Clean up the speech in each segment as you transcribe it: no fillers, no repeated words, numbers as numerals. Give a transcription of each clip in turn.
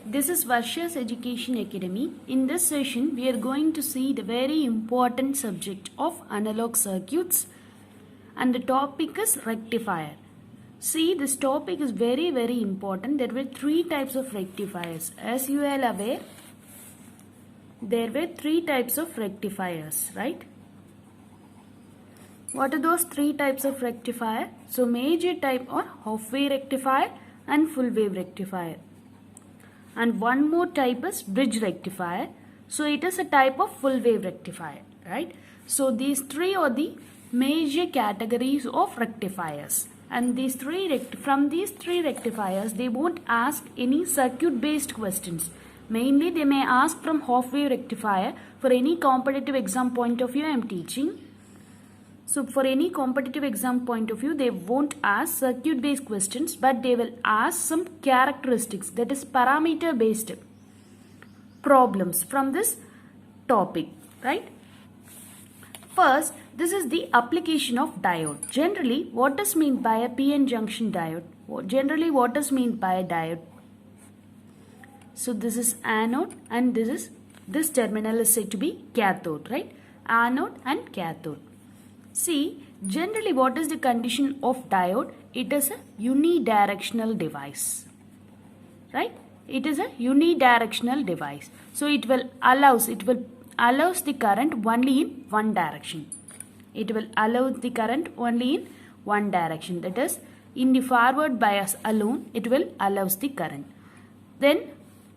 This is Varsha's Education Academy. In this session, we are going to see the very important subject of analog circuits, and the topic is rectifier. See, this topic is very important. There were three types of rectifiers. As you are aware, there were three types of rectifiers, right? What are those three types of rectifier? So, major type or half-wave rectifier and full-wave rectifier. And one more type is bridge rectifier. So it is a type of full wave rectifier, right? So these three are the major categories of rectifiers, and from these three rectifiers they won't ask any circuit based questions. Mainly they may ask from half wave rectifier. For any competitive exam point of view I am teaching. So for any competitive exam point of view, they won't ask circuit based questions, but they will ask some characteristics, that is parameter based problems from this topic, right? First, this is the application of diode. Generally, what is meant by a PN junction diode? Generally, what is meant by a diode? So this is anode, and this terminal is said to be cathode, right? Anode and cathode. See, generally what is the condition of diode? It is a unidirectional device, right? It is a unidirectional device. So it will allows the current only in one direction. It will allow the current only in one direction. That is, in the forward bias alone, it will allows the current. Then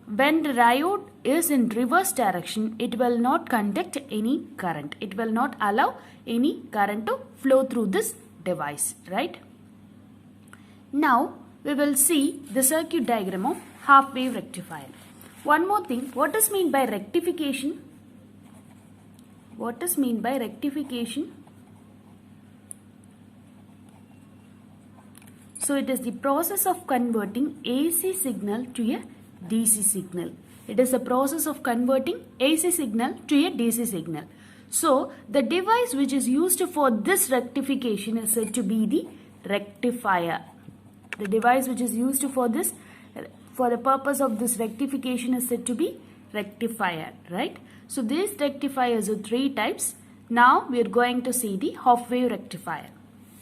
when the diode is in reverse direction, it will not conduct any current. It will not allow any current to flow through this device, right? Now we will see the circuit diagram of half wave rectifier. One more thing, what is meant by rectification? What is meant by rectification? So it is the process of converting AC signal to a DC signal. It is a process of converting AC signal to a DC signal. So the device which is used for this rectification is said to be the rectifier. The device which is used for the purpose of this rectification is said to be rectifier, right? So these rectifiers are three types. Now we are going to see the half wave rectifier,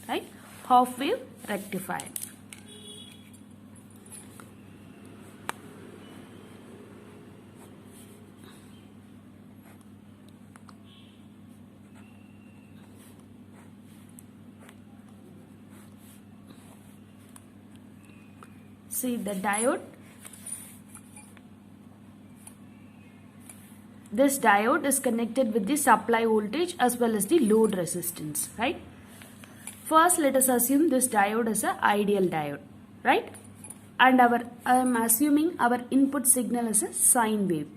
right? Half wave rectifier. See the diode. This diode is connected with the supply voltage as well as the load resistance, right? First, let us assume this diode is an ideal diode, right? And I am assuming our input signal is a sine wave.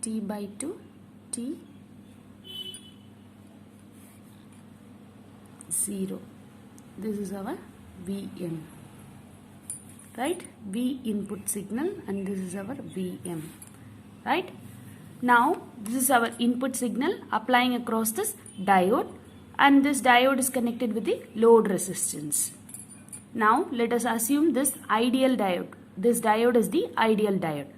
T by 2, T 0. This is our Vm. Right, V input signal, and this is our Vm, right? Now this is our input signal applying across this diode, and this diode is connected with the load resistance. Now let us assume this ideal diode. This diode is the ideal diode.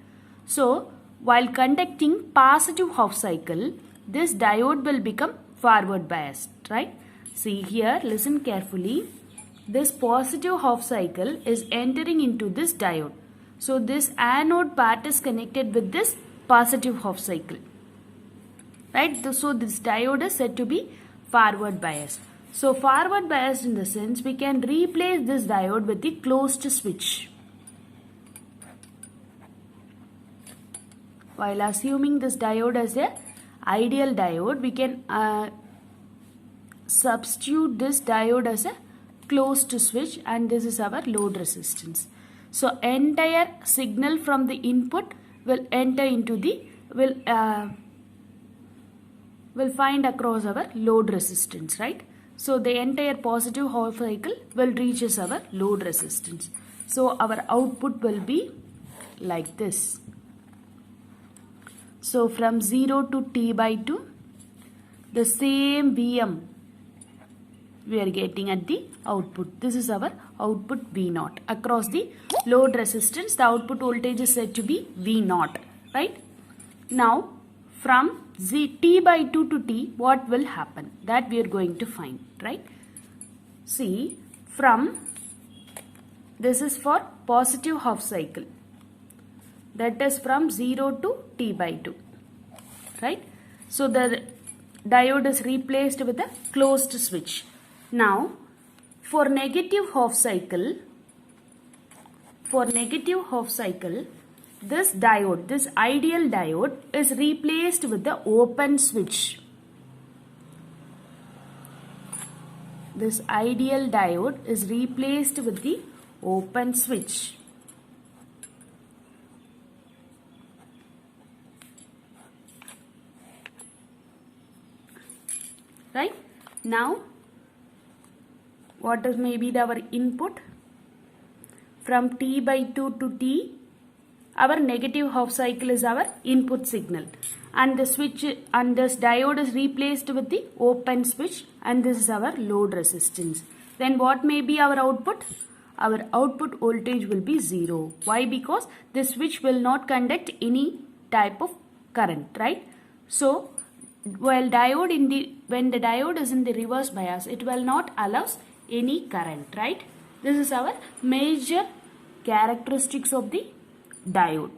So while conducting positive half cycle, this diode will become forward biased, right? See here, listen carefully. This positive half cycle is entering into this diode. So this anode part is connected with this positive half cycle, right? So this diode is said to be forward biased. So forward biased in the sense we can replace this diode with the closed switch. While assuming this diode as a ideal diode, we can substitute this diode as a closed switch, and this is our load resistance. So entire signal from the input will enter into the will find across our load resistance, right? So the entire positive half cycle will reach as our load resistance. So our output will be like this. So from 0 to T by 2, the same Vm we are getting at the output. This is our output V naught. Across the load resistance, the output voltage is said to be V naught, right? Now, from T by 2 to T, what will happen? That we are going to find, right? See, from, this is for positive half cycle. That is from 0 to T by 2, right? So, the diode is replaced with a closed switch. Now, for negative half cycle, this diode, this ideal diode is replaced with the open switch. This ideal diode is replaced with the open switch. Right? Now, what is maybe our input? From T by 2 to T, our negative half cycle is our input signal. And the switch and this diode is replaced with the open switch, and this is our load resistance. Then what may be our output? Our output voltage will be 0. Why? Because this switch will not conduct any type of current, right? So, when the diode is in the reverse bias, it will not allow any current, right? This is our major characteristics of the diode.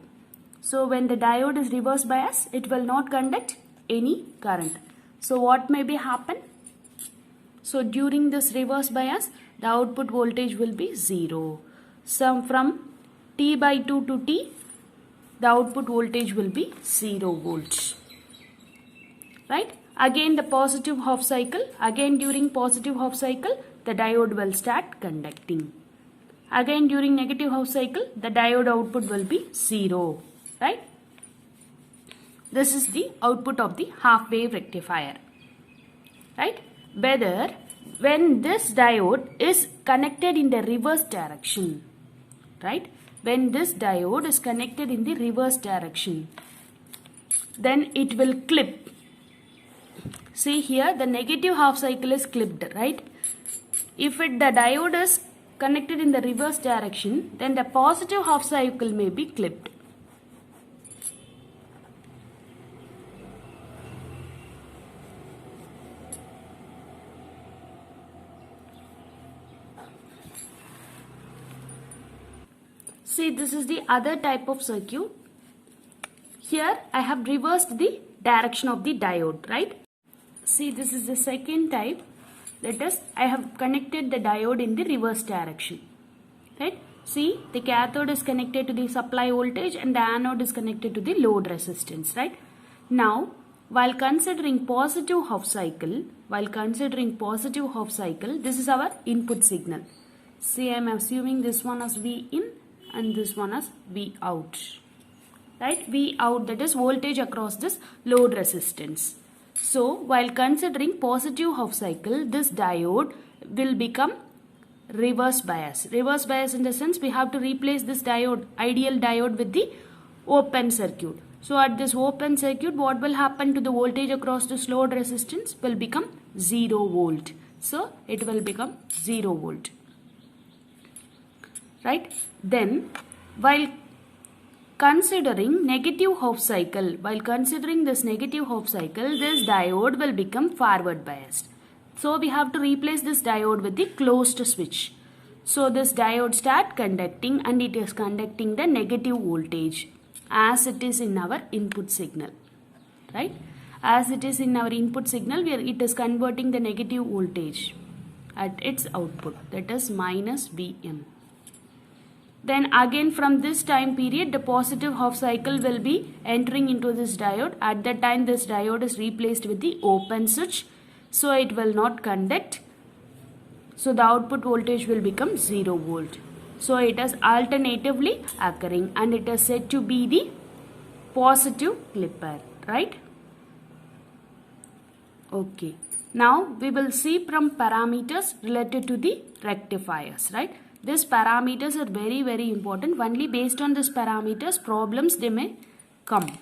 So when the diode is reverse bias, it will not conduct any current. So what may be happen? So during this reverse bias, the output voltage will be 0. So from T by 2 to T, the output voltage will be 0 volts. Right? Again the positive half cycle, again during positive half cycle, the diode will start conducting. Again during negative half cycle, the diode output will be 0. Right? This is the output of the half wave rectifier. Right? Whether when this diode is connected in the reverse direction. Right? When this diode is connected in the reverse direction, then it will clip. See here, the negative half cycle is clipped, right? If the diode is connected in the reverse direction, then the positive half cycle may be clipped. See, this is the other type of circuit. Here I have reversed the direction of the diode, right? See, this is the second type. That is, I have connected the diode in the reverse direction. Right? See, the cathode is connected to the supply voltage and the anode is connected to the load resistance. Right? Now, while considering positive half cycle, this is our input signal. See, I am assuming this one as V in and this one as V out. Right? V out, that is voltage across this load resistance. So, while considering positive half cycle, this diode will become reverse bias. Reverse bias in the sense we have to replace this diode, ideal diode, with the open circuit. So, at this open circuit, what will happen to the voltage across this load resistance? Will become 0 volt. So, it will become 0 volt. Right? Then, while considering negative half cycle, this diode will become forward biased. So we have to replace this diode with the closed switch. So this diode start conducting and it is conducting the negative voltage as it is in our input signal. Right? As it is in our input signal, where it is converting the negative voltage at its output, that is minus Vm. Then again from this time period, the positive half cycle will be entering into this diode. At that time, this diode is replaced with the open switch. So it will not conduct. So the output voltage will become 0 volt. So it is alternatively occurring and it is said to be the positive clipper. Right? Okay. Now we will see from parameters related to the rectifiers. Right? These parameters are very, very important. Only based on these parameters, problems they may come.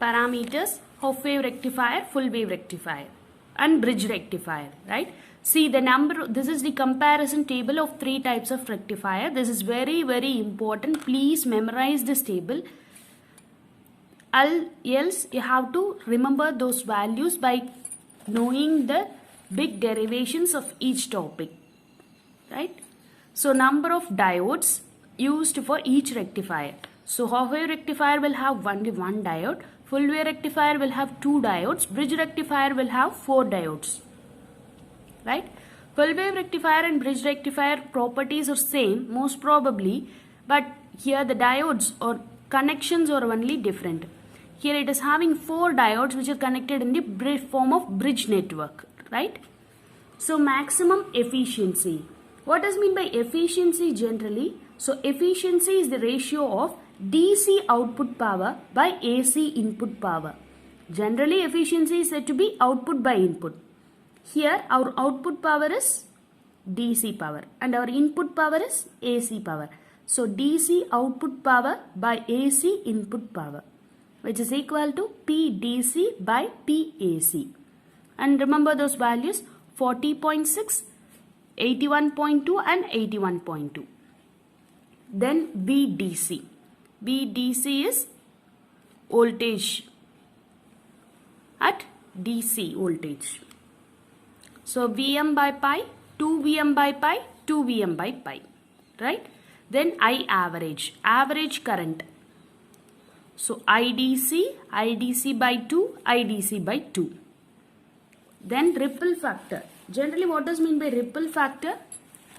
Parameters, half wave rectifier, full wave rectifier. and bridge rectifier, right? See the number, this is the comparison table of 3 types of rectifier. This is very, very important. Please memorize this table. Else you have to remember those values by knowing the big derivations of each topic, right? So number of diodes used for each rectifier. So half wave rectifier will have only one diode, full wave rectifier will have 2 diodes, bridge rectifier will have 4 diodes, right? Full wave rectifier and bridge rectifier properties are same most probably, but here the diodes or connections are only different. Here it is having 4 diodes which are connected in the form of bridge network, right? So maximum efficiency. What does mean by efficiency generally? So efficiency is the ratio of DC output power by AC input power. Generally efficiency is said to be output by input. Here our output power is DC power and our input power is AC power. So DC output power by AC input power, which is equal to PDC by PAC. And remember those values: 40.6, 81.2 and 81.2. Then VDC. VDC is voltage at DC voltage. So Vm by pi, 2 Vm by pi, 2 Vm by pi, right? Then I average current. So IDC by 2, IDC by 2. Then ripple factor. Generally what does mean by ripple factor?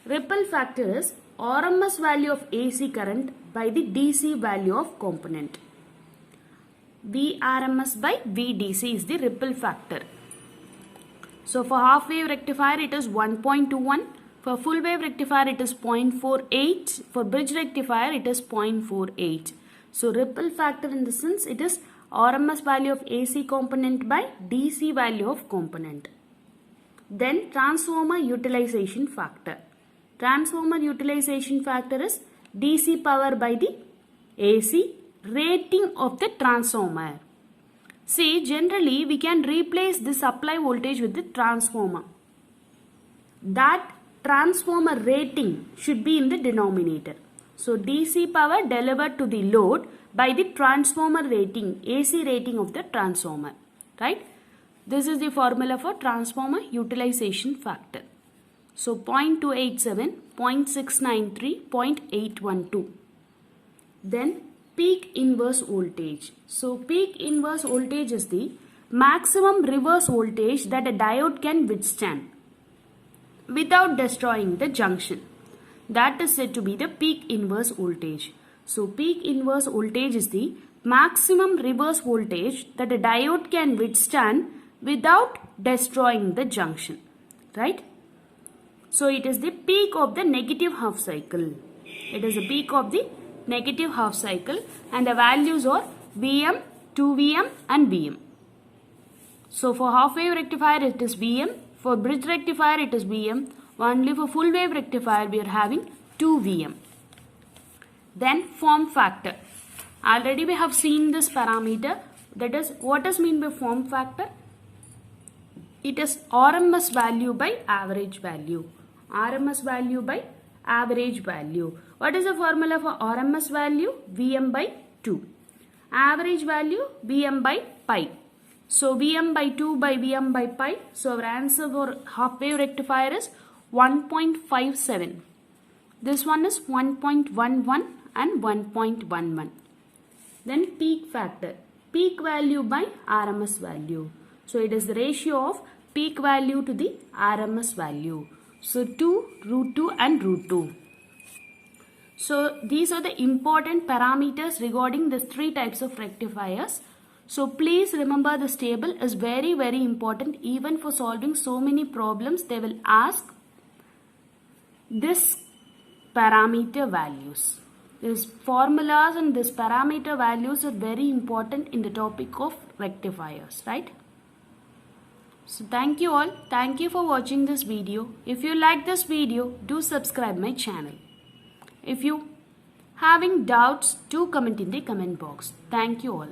Ripple factor is RMS value of AC current by the DC value of component. Vrms by Vdc is the ripple factor. So for half wave rectifier it is 1.21. For full wave rectifier it is 0.48. For bridge rectifier it is 0.48. So ripple factor in the sense it is RMS value of AC component by DC value of component. Then transformer utilization factor. Transformer utilization factor is DC power by the AC rating of the transformer. See, generally we can replace the supply voltage with the transformer. That transformer rating should be in the denominator. So DC power delivered to the load by the transformer rating, AC rating of the transformer, right? This is the formula for transformer utilization factor. So 0.287, 0.693, 0.812. Then peak inverse voltage. So peak inverse voltage is the maximum reverse voltage that a diode can withstand without destroying the junction. That is said to be the peak inverse voltage. So peak inverse voltage is the maximum reverse voltage that a diode can withstand without destroying the junction, right? So it is the peak of the negative half cycle. It is the peak of the negative half cycle and the values are Vm, 2Vm and Vm. So for half wave rectifier it is Vm, for bridge rectifier it is Vm, only for full wave rectifier we are having 2Vm. Then form factor. Already we have seen this parameter, that is what does mean by form factor? It is RMS value by average value. RMS value by average value. What is the formula for RMS value? Vm by 2. Average value Vm by pi. So Vm by 2 by Vm by pi. So our answer for half wave rectifier is 1.57. This one is 1.11 and 1.11. Then peak factor. Peak value by RMS value. So it is the ratio of peak value to the RMS value. So 2, root 2 and root 2. So these are the important parameters regarding the 3 types of rectifiers. So please remember this table is very, very important. Even for solving so many problems, they will ask this parameter values. These formulas and this parameter values are very important in the topic of rectifiers, right? So thank you all. Thank you for watching this video. If you like this video, do subscribe my channel. If you having doubts, do comment in the comment box. Thank you all.